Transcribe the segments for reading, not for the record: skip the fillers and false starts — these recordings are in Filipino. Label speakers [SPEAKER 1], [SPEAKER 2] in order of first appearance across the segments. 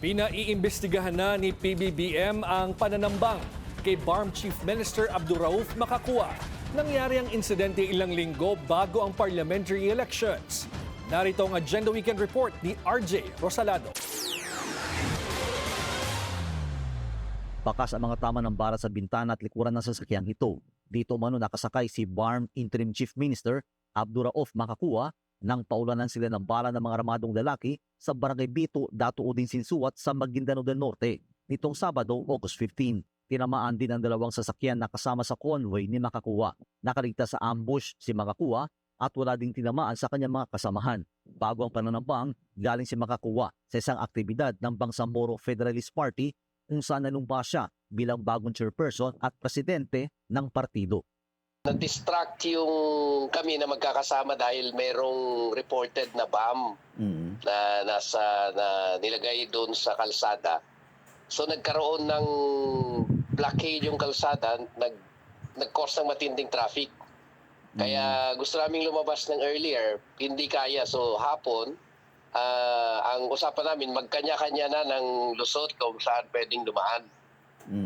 [SPEAKER 1] Pinaiimbestigahan na ni PBBM ang pananambang kay BARM Chief Minister Abduraouf Makakua. Nangyari ang insidente ilang linggo bago ang parliamentary elections. Narito ang Agenda Weekend Report ni RJ Rosalado.
[SPEAKER 2] Bakas ang mga tama ng bala sa bintana at likuran ng sasakyang ito. Dito umano nakasakay si BARM Interim Chief Minister Abduraouf Makakua nang paulanan sila ng bala ng mga armadong lalaki sa Barangay Bito, Datu Udin Sinsuat sa Maguindanao del Norte. Nitong Sabado, August 15, tinamaan din ang dalawang sasakyan na kasama sa convoy ni Makakua. Nakaligtas sa ambush si Makakua at wala ding tinamaan sa kanyang mga kasamahan. Bago ang pananambang, galing si Makakua sa isang aktibidad ng Bangsamoro Federalist Party kung saan nanumpa siya bilang bagong chairperson at presidente ng partido.
[SPEAKER 3] Na-distract yung kami na magkakasama dahil merong reported na bomb na nilagay doon sa kalsada. So nagkaroon ng blockade yung kalsada, nag-cause ng matinding traffic. Kaya gusto naming lumabas ng earlier, hindi kaya. So hapon, ang usapan namin, magkanya-kanya na ng lusot kung saan pwedeng dumaan.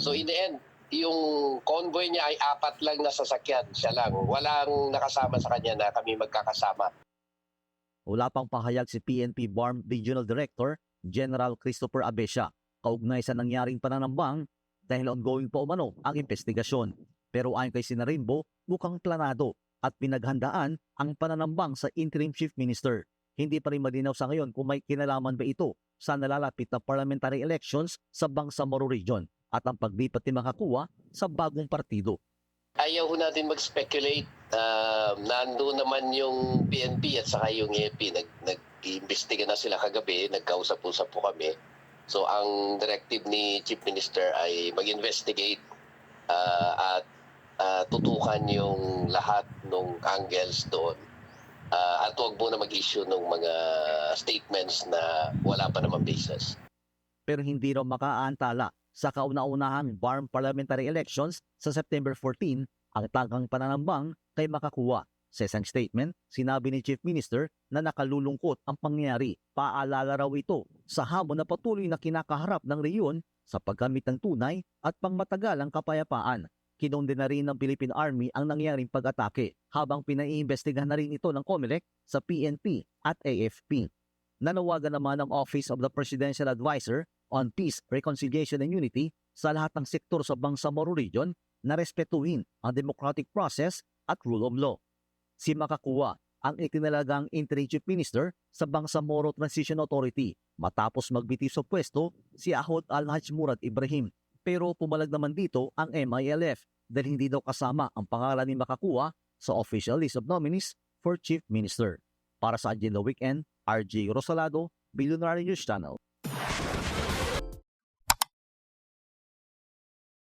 [SPEAKER 3] So in the end, yung convoy niya ay 4 lang na sasakyan. Siya lang. Walang nakasama sa kanya na kami magkakasama.
[SPEAKER 2] Wala pang pahayag si PNP BARM Regional Director General Christopher Abesha kaugnay sa nangyaring pananambang dahil ongoing pa umano ang investigasyon. Pero ayon kay Sina Rainbow, mukhang planado at pinaghandaan ang pananambang sa Interim Chief Minister. Hindi pa rin malinaw sa ngayon kung may kinalaman ba ito sa nalalapit na parliamentary elections sa Bangsamoro Region at ang paglipat ni Makakua sa bagong partido.
[SPEAKER 3] Ayaw natin mag-speculate. Nandun naman yung PNP at saka yung AFP. Nag-iimbestiga na sila kagabi. Nagkausap-usap po kami. So ang directive ni Chief Minister ay mag-investigate at tutukan yung lahat ng angles doon. At huwag muna mag-issue ng mga statements na wala pa naman basis.
[SPEAKER 2] Pero hindi raw makaantala sa kauna-unahang BARM parliamentary elections sa September 14 ang tangkang pananambang kay Makakua. Sa isang statement, sinabi ni Chief Minister na nakalulungkot ang pangyayari. Paalala raw ito sa hamon na patuloy na kinakaharap ng rehiyon sa paggamit ng tunay at pangmatagalang kapayapaan. Kinondena rin ng Philippine Army ang nangyaring pag-atake habang pinaiimbestigahan na rin ito ng COMELEC sa PNP at AFP. Nanawagan naman ang Office of the Presidential Advisor on Peace, Reconciliation and Unity sa lahat ng sektor sa Bangsamoro Region na respetuhin ang democratic process at rule of law. Si Makakua ang itinalagang Interim Chief Minister sa Bangsamoro Transition Authority matapos magbitiw sa pwesto si Ahod Al-Haj Murad Ibrahim. Pero pumalag naman dito ang MILF dahil hindi daw kasama ang pangalan ni Makakua sa official list of nominees for Chief Minister. Para sa Agenda Weekend, RJ Rosalado, Billionaire News Channel.